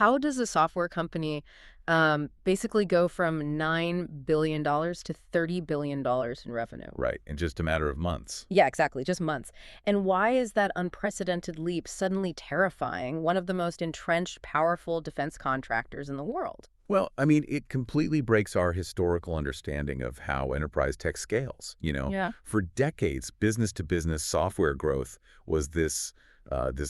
how does a software company basically go from $9 billion to $30 billion in revenue? Right, in just a matter of months. Yeah, exactly, just months. And why is that unprecedented leap suddenly terrifying one of the most entrenched, powerful defense contractors in the world? Well, I mean, it completely breaks our historical understanding of how enterprise tech scales. Yeah. For decades, business-to-business software growth was this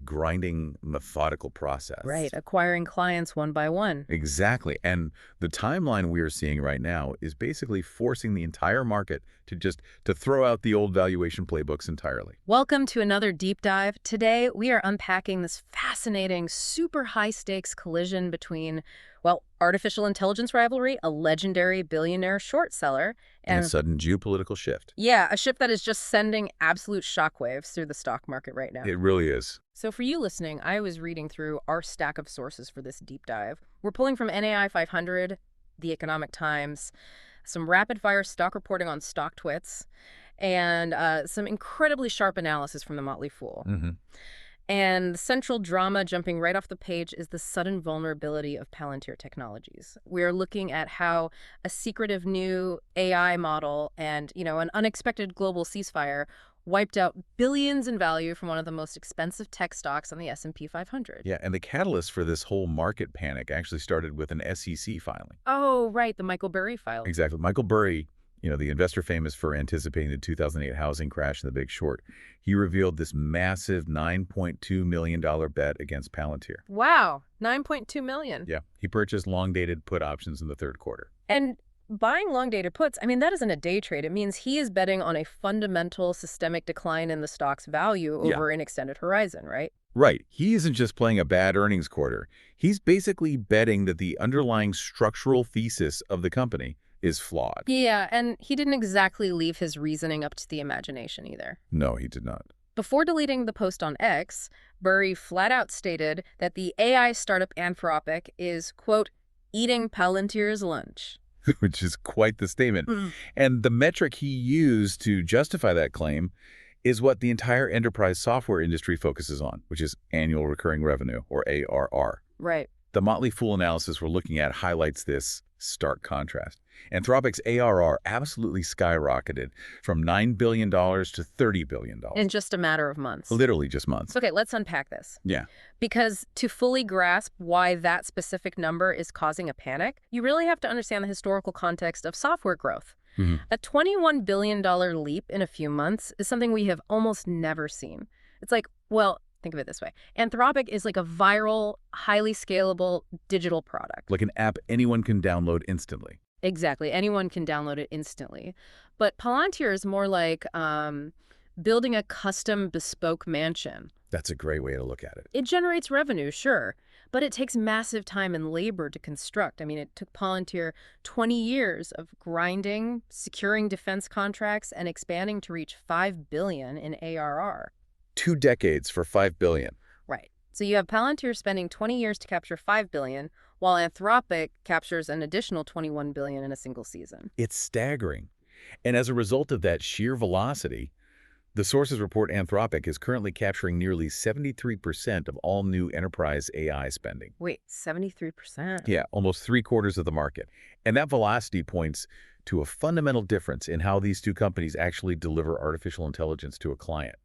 grinding, methodical process. Right, acquiring clients one by one. Exactly. And the timeline we are seeing right now is basically forcing the entire market to throw out the old valuation playbooks entirely. Welcome to another deep dive. Today, we are unpacking this fascinating, super high-stakes collision between, well, artificial intelligence rivalry, a legendary billionaire short seller, And a and, sudden geopolitical shift. yeah, a shift that is just sending absolute shockwaves through the stock market right now. It really is. So for you listening, I was reading through our stack of sources for this deep dive. We're pulling from NAI 500, The Economic Times, some rapid-fire stock reporting on stock twits, and some incredibly sharp analysis from the Motley Fool. hmm And the central drama jumping right off the page is the sudden vulnerability of Palantir Technologies. We are looking at how a secretive new AI model and, an unexpected global ceasefire wiped out billions in value from one of the most expensive tech stocks on the S&P 500. Yeah, and the catalyst for this whole market panic actually started with an SEC filing. Oh, right, the Michael Burry file. Exactly. Michael Burry, the investor famous for anticipating the 2008 housing crash and the Big Short, he revealed this massive $9.2 million bet against Palantir. Wow, 9.2 million. Yeah, he purchased long-dated put options in the third quarter. And buying long-dated puts, that isn't a day trade. It means he is betting on a fundamental systemic decline in the stock's value over an extended horizon, right? Right. He isn't just playing a bad earnings quarter. He's basically betting that the underlying structural thesis of the company is flawed. Yeah, and he didn't exactly leave his reasoning up to the imagination either. No, he did not. Before deleting the post on X, Burry flat out stated that the AI startup Anthropic is, quote, eating Palantir's lunch. Which is quite the statement. And the metric he used to justify that claim is what the entire enterprise software industry focuses on, which is annual recurring revenue, or ARR. Right. The Motley Fool analysis we're looking at highlights this stark contrast. Anthropic's ARR absolutely skyrocketed from $9 billion to $30 billion. In just a matter of months. Literally just months. Okay, let's unpack this. Yeah. Because to fully grasp why that specific number is causing a panic, you really have to understand the historical context of software growth. A $21 billion leap in a few months is something we have almost never seen. It's like, well, think of it this way. Anthropic is like a viral, highly scalable digital product. Like an app anyone can download instantly. Exactly. Anyone can download it instantly. But Palantir is more like building a custom bespoke mansion. That's a great way to look at it. It generates revenue, sure, but it takes massive time and labor to construct. It took Palantir 20 years of grinding, securing defense contracts, and expanding to reach $5 billion in ARR. 2 decades for $5 billion. Right. So you have Palantir spending 20 years to capture $5 billion, while Anthropic captures an additional $21 billion in a single season. It's staggering. And as a result of that sheer velocity, the sources report Anthropic is currently capturing nearly 73% of all new enterprise AI spending. Wait, 73%? Yeah, almost 3/4 of the market. And that velocity points to a fundamental difference in how these two companies actually deliver artificial intelligence to a client.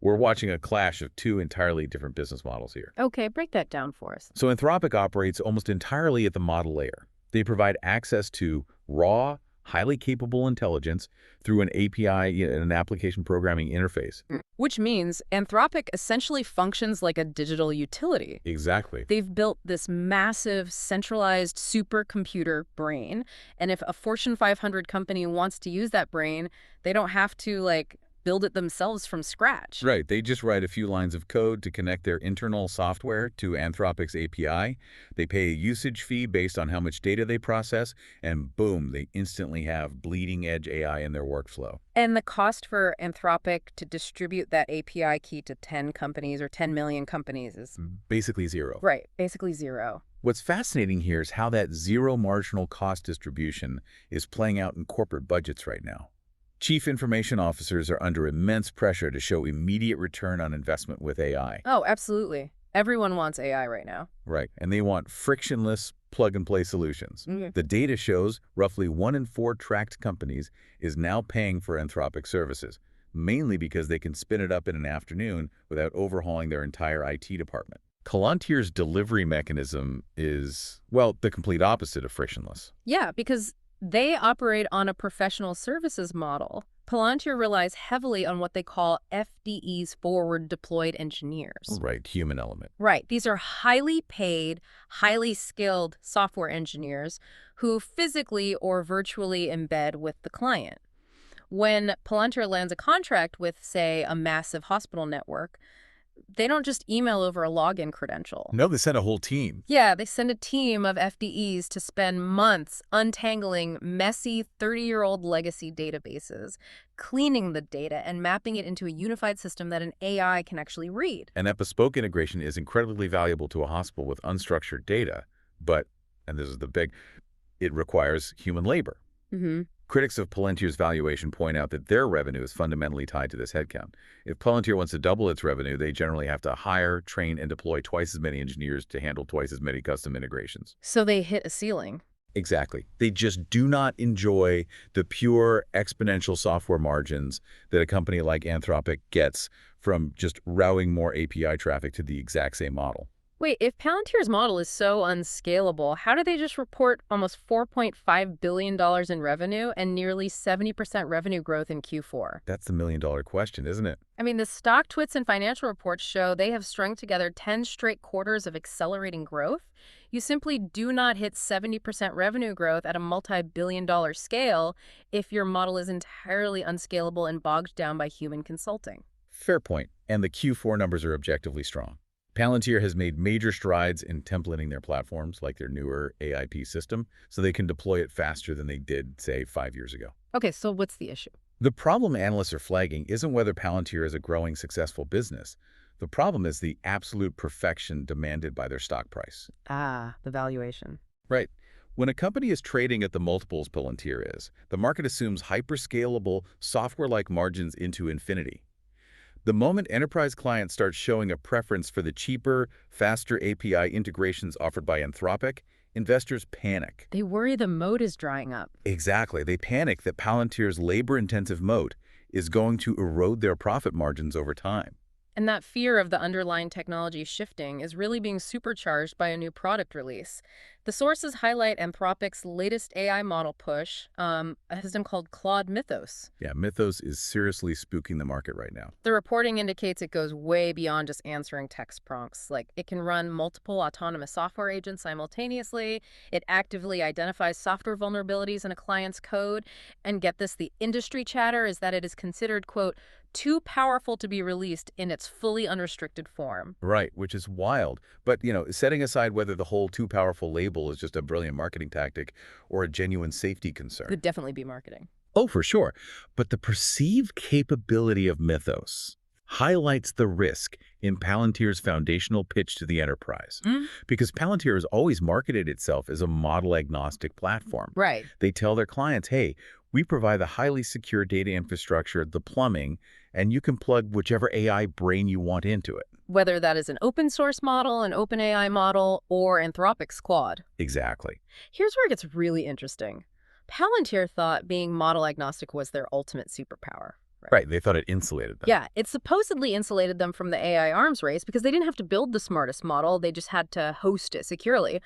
We're watching a clash of two entirely different business models here. Okay, break that down for us. So Anthropic operates almost entirely at the model layer. They provide access to raw, highly capable intelligence through an API, an application programming interface. Which means Anthropic essentially functions like a digital utility. Exactly. They've built this massive, centralized supercomputer brain, and if a Fortune 500 company wants to use that brain, they don't have to, build it themselves from scratch. Right. They just write a few lines of code to connect their internal software to Anthropic's API. They pay a usage fee based on how much data they process, and boom, they instantly have bleeding-edge AI in their workflow. And the cost for Anthropic to distribute that API key to 10 companies or 10 million companies is... Basically zero. Right, basically zero. What's fascinating here is how that zero marginal cost distribution is playing out in corporate budgets right now. Chief information officers are under immense pressure to show immediate return on investment with AI. Oh, absolutely. Everyone wants AI right now. Right, and they want frictionless plug-and-play solutions. The data shows roughly 1 in 4 tracked companies is now paying for Anthropic services, mainly because they can spin it up in an afternoon without overhauling their entire IT department. Palantir's delivery mechanism is, well, the complete opposite of frictionless. Yeah, because they operate on a professional services model. Palantir relies heavily on what they call FDEs, forward deployed engineers. Right, human element. Right. These are highly paid, highly skilled software engineers who physically or virtually embed with the client. When Palantir lands a contract with, say, a massive hospital network, they don't just email over a login credential. No, they sent a whole team. Yeah, they send a team of FDEs to spend months untangling messy 30-year-old legacy databases, cleaning the data, and mapping it into a unified system that an AI can actually read. And that bespoke integration is incredibly valuable to a hospital with unstructured data, but, and this is the big, it requires human labor. Critics of Palantir's valuation point out that their revenue is fundamentally tied to this headcount. If Palantir wants to double its revenue, they generally have to hire, train, and deploy twice as many engineers to handle twice as many custom integrations. So they hit a ceiling. Exactly. They just do not enjoy the pure exponential software margins that a company like Anthropic gets from just routing more API traffic to the exact same model. Wait, if Palantir's model is so unscalable, how do they just report almost $4.5 billion in revenue and nearly 70% revenue growth in Q4? That's the million-dollar question, isn't it? I mean, the stock twits and financial reports show they have strung together 10 straight quarters of accelerating growth. You simply do not hit 70% revenue growth at a multi-billion-dollar scale if your model is entirely unscalable and bogged down by human consulting. Fair point. And the Q4 numbers are objectively strong. Palantir has made major strides in templating their platforms, like their newer AIP system, so they can deploy it faster than they did, say, 5 years ago. Okay, so what's the issue? The problem analysts are flagging isn't whether Palantir is a growing, successful business. The problem is the absolute perfection demanded by their stock price. Ah, the valuation. Right. When a company is trading at the multiples Palantir is, the market assumes hyperscalable, software-like margins into infinity. The moment enterprise clients start showing a preference for the cheaper, faster API integrations offered by Anthropic, investors panic. They worry the moat is drying up. Exactly. They panic that Palantir's labor-intensive moat is going to erode their profit margins over time. And that fear of the underlying technology shifting is really being supercharged by a new product release. The sources highlight Anthropic's latest AI model push, a system called Claude Mythos. Yeah, Mythos is seriously spooking the market right now. The reporting indicates it goes way beyond just answering text prompts. Like, it can run multiple autonomous software agents simultaneously. It actively identifies software vulnerabilities in a client's code. And get this, the industry chatter is that it is considered, quote, too powerful to be released in its fully unrestricted form. Right, which is wild. But, setting aside whether the whole too powerful label is just a brilliant marketing tactic or a genuine safety concern. Could definitely be marketing. Oh, for sure. But the perceived capability of Mythos highlights the risk in Palantir's foundational pitch to the enterprise. Because Palantir has always marketed itself as a model-agnostic platform. Right. They tell their clients, hey, we provide the highly secure data infrastructure, the plumbing, and you can plug whichever AI brain you want into it. Whether that is an open source model, an open AI model, or Anthropic's Claude. Exactly. Here's where it gets really interesting. Palantir thought being model agnostic was their ultimate superpower. Right, they thought it insulated them. Yeah, it supposedly insulated them from the AI arms race because they didn't have to build the smartest model, they just had to host it securely.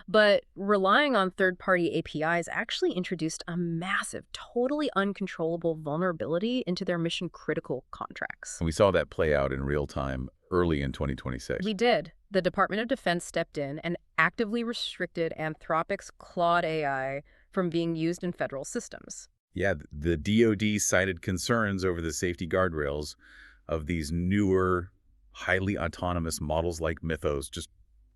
But relying on third-party APIs actually introduced a massive, totally uncontrollable vulnerability into their mission-critical contracts. And we saw that play out in real time early in 2026. We did. The Department of Defense stepped in and actively restricted Anthropic's Claude AI from being used in federal systems. Yeah, the DoD cited concerns over the safety guardrails of these newer, highly autonomous models like Mythos just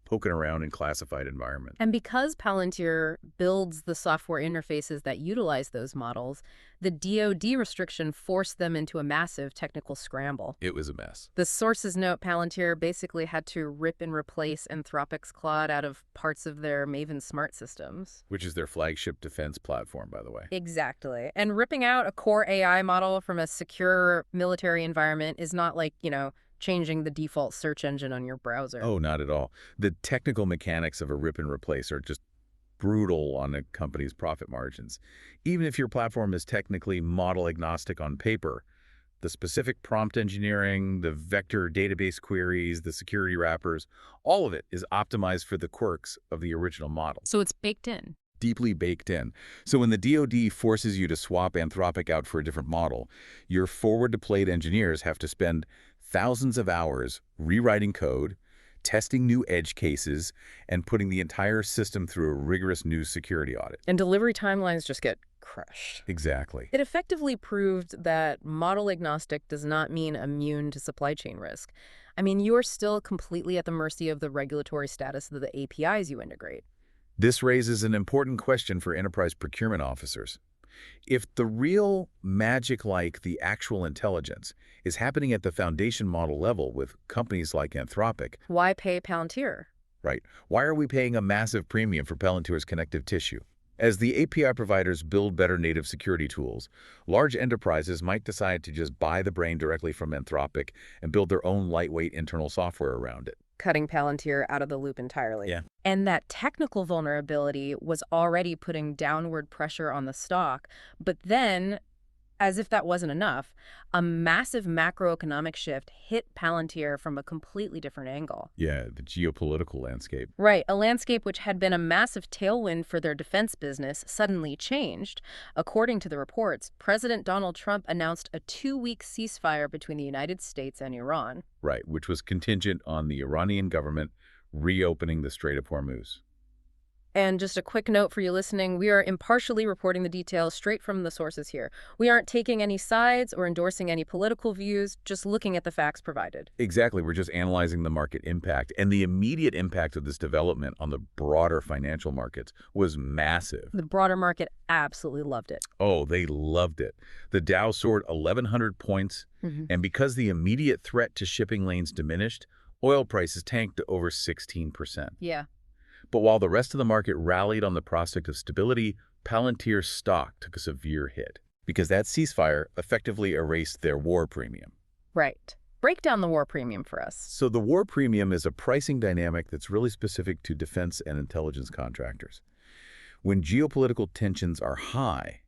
poking around in classified environments. And because Palantir builds the software interfaces that utilize those models, the DoD restriction forced them into a massive technical scramble. It was a mess. The sources note Palantir basically had to rip and replace Anthropic's Claude out of parts of their Maven Smart systems. Which is their flagship defense platform, by the way. Exactly. And ripping out a core AI model from a secure military environment is not like, changing the default search engine on your browser. Oh, not at all. The technical mechanics of a rip and replace are just brutal on a company's profit margins. Even if your platform is technically model agnostic on paper, the specific prompt engineering, the vector database queries, the security wrappers, all of it is optimized for the quirks of the original model. So it's baked in. Deeply baked in. So when the DoD forces you to swap Anthropic out for a different model, your forward-deployed engineers have to spend thousands of hours rewriting code, testing new edge cases, and putting the entire system through a rigorous new security audit. And delivery timelines just get crushed. Exactly. It effectively proved that model agnostic does not mean immune to supply chain risk. I mean, you are still completely at the mercy of the regulatory status of the APIs you integrate. This raises an important question for enterprise procurement officers. If the real magic, like the actual intelligence, is happening at the foundation model level with companies like Anthropic, Why pay Palantir? right, why are we paying a massive premium for Palantir's connective tissue? As the API providers build better native security tools, large enterprises might decide to just buy the brain directly from Anthropic and build their own lightweight internal software around it. Cutting Palantir out of the loop entirely. Yeah. And that technical vulnerability was already putting downward pressure on the stock. But then, as if that wasn't enough, a massive macroeconomic shift hit Palantir from a completely different angle. Yeah, the geopolitical landscape. Right, a landscape which had been a massive tailwind for their defense business suddenly changed. According to the reports, President Donald Trump announced a 2-week ceasefire between the United States and Iran. Right, which was contingent on the Iranian government reopening the Strait of Hormuz. And just a quick note for you listening, we are impartially reporting the details straight from the sources here. We aren't taking any sides or endorsing any political views, just looking at the facts provided. Exactly. We're just analyzing the market impact. And the immediate impact of this development on the broader financial markets was massive. The broader market absolutely loved it. Oh, they loved it. The Dow soared 1,100 points, and because the immediate threat to shipping lanes diminished, oil prices tanked to over 16%. Yeah. But while the rest of the market rallied on the prospect of stability, Palantir's stock took a severe hit because that ceasefire effectively erased their war premium. Right. Break down the war premium for us. So the war premium is a pricing dynamic that's really specific to defense and intelligence contractors. When geopolitical tensions are high,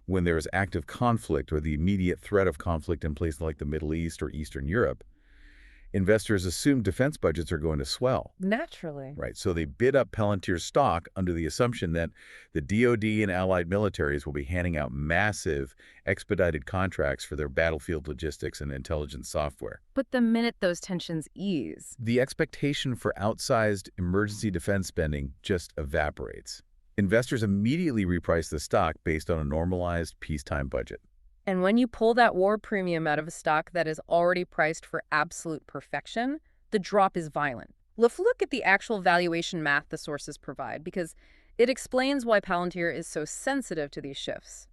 when there is active conflict or the immediate threat of conflict in places like the Middle East or Eastern Europe, investors assume defense budgets are going to swell. Naturally. Right, so they bid up Palantir's stock under the assumption that the DoD and allied militaries will be handing out massive, expedited contracts for their battlefield logistics and intelligence software. But the minute those tensions ease, The expectation for outsized emergency defense spending just evaporates. Investors immediately reprice the stock based on a normalized peacetime budget. and when you pull that war premium out of a stock that is already priced for absolute perfection, the drop is violent. Let's look at the actual valuation math the sources provide, because it explains why Palantir is so sensitive to these shifts.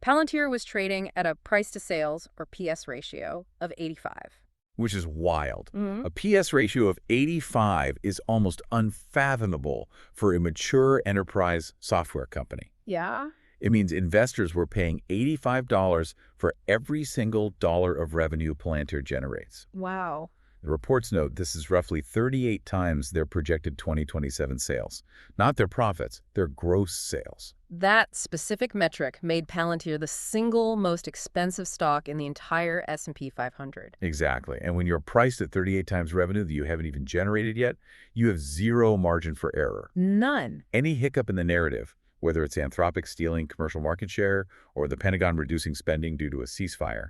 Palantir was trading at a price-to-sales, or PS ratio, of 85. Which is wild. A PS ratio of 85 is almost unfathomable for a mature enterprise software company. Yeah? It means investors were paying $85 for every single dollar of revenue Palantir generates. Wow. The reports note this is roughly 38 times their projected 2027 sales. Not their profits, their gross sales. That specific metric made Palantir the single most expensive stock in the entire S&P 500. Exactly. And when you're priced at 38 times revenue that you haven't even generated yet, you have zero margin for error. None. Any hiccup in the narrative, whether it's Anthropic stealing commercial market share or the Pentagon reducing spending due to a ceasefire,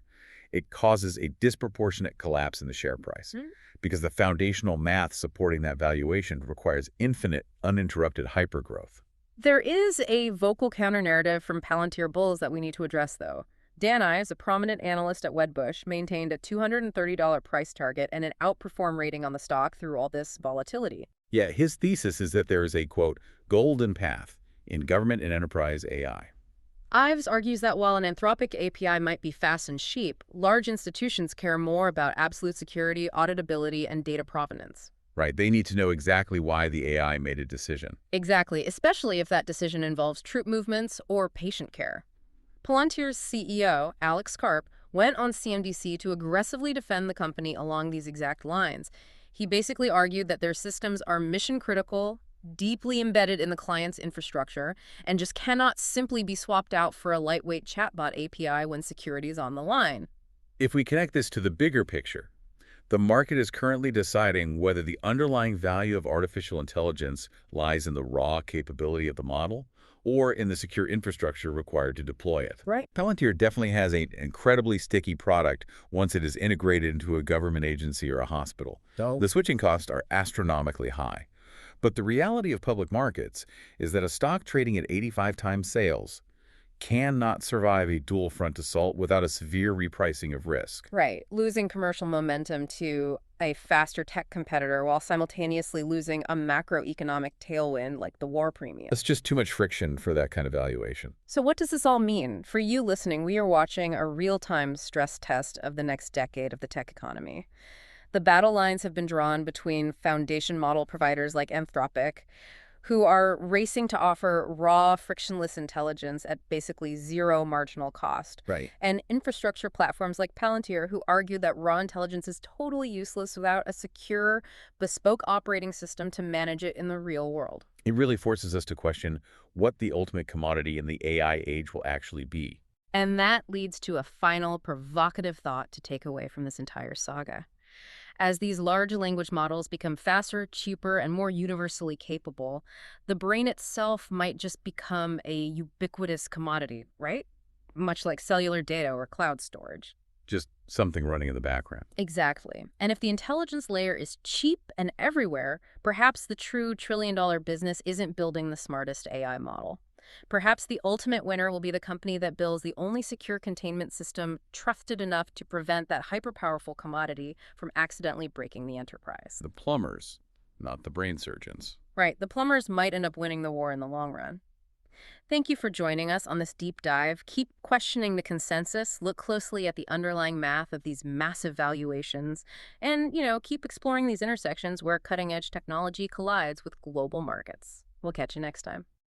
it causes a disproportionate collapse in the share price because the foundational math supporting that valuation requires infinite, uninterrupted hypergrowth. There is a vocal counter-narrative from Palantir bulls that we need to address, though. Dan Ives, a prominent analyst at Wedbush, maintained a $230 price target and an outperform rating on the stock through all this volatility. Yeah, his thesis is that there is a, quote, golden path in government and enterprise AI. Ives argues that while an Anthropic API might be fast and cheap, large institutions care more about absolute security, auditability, and data provenance. Right, they need to know exactly why the AI made a decision. Exactly, especially if that decision involves troop movements or patient care. Palantir's CEO, Alex Karp, went on CNBC to aggressively defend the company along these exact lines. He basically argued that their systems are mission-critical, deeply embedded in the client's infrastructure, and just cannot simply be swapped out for a lightweight chatbot API when security is on the line. If we connect this to the bigger picture, the market is currently deciding whether the underlying value of artificial intelligence lies in the raw capability of the model or in the secure infrastructure required to deploy it. Right. Palantir definitely has an incredibly sticky product once it is integrated into a government agency or a hospital. So, The switching costs are astronomically high. But the reality of public markets is that a stock trading at 85 times sales cannot survive a dual-front assault without a severe repricing of risk. right, losing commercial momentum to a faster tech competitor while simultaneously losing a macroeconomic tailwind like the war premium. That's just too much friction for that kind of valuation. So what does this all mean? For you listening, we are watching a real-time stress test of the next decade of the tech economy. The battle lines have been drawn between foundation model providers like Anthropic, who are racing to offer raw, frictionless intelligence at basically zero marginal cost, Right. and infrastructure platforms like Palantir, who argue that raw intelligence is totally useless without a secure, bespoke operating system to manage it in the real world. It really forces us to question what the ultimate commodity in the AI age will actually be. And that leads to a final provocative thought to take away from this entire saga. As these large language models become faster, cheaper, and more universally capable, the brain itself might just become a ubiquitous commodity, right? Much like cellular data or cloud storage. Just something running in the background. Exactly. And if the intelligence layer is cheap and everywhere, perhaps the true trillion-dollar business isn't building the smartest AI model. Perhaps the ultimate winner will be the company that builds the only secure containment system trusted enough to prevent that hyper-powerful commodity from accidentally breaking the enterprise. The plumbers, not the brain surgeons. Right, the plumbers might end up winning the war in the long run. Thank you for joining us on this deep dive. Keep questioning the consensus, look closely at the underlying math of these massive valuations, and, keep exploring these intersections where cutting-edge technology collides with global markets. We'll catch you next time.